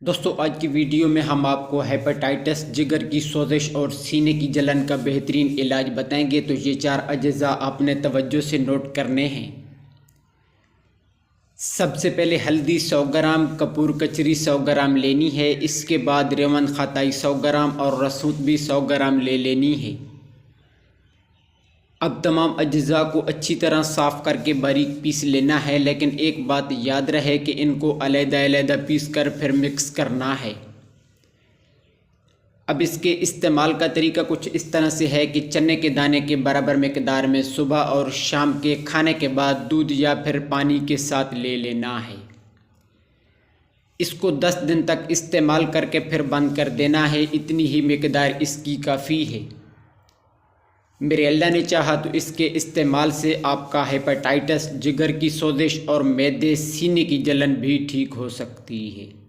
दोस्तों आज की वीडियो में हम आपको हेपेटाइटिस, जिगर की सोजिश और सीने की जलन का बेहतरीन इलाज बताएंगे। तो ये 4 अज्जा आपने तवज्जो से नोट करने हैं। सबसे पहले हल्दी 100 ग्राम, कपूर कचरी 100 ग्राम लेनी है। इसके बाद रेवन खताई 100 ग्राम और रसूट भी 100 ग्राम ले लेनी है। अब तमाम अज्जा को अच्छी तरह साफ़ करके बारीक पीस लेना है, लेकिन एक बात याद रहे कि इनको अलग-अलग पीस कर फिर मिक्स करना है। अब इसके इस्तेमाल का तरीका कुछ इस तरह से है कि चने के दाने के बराबर मिकदार में सुबह और शाम के खाने के बाद दूध या फिर पानी के साथ ले लेना है। इसको 10 दिन तक इस्तेमाल करके फिर बंद कर देना है। इतनी ही मिकदार इसकी काफ़ी है। मेरे अल्लाह ने चाहा तो इसके इस्तेमाल से आपका हेपेटाइटिस, जिगर की सोजिश और मैदे, सीने की जलन भी ठीक हो सकती है।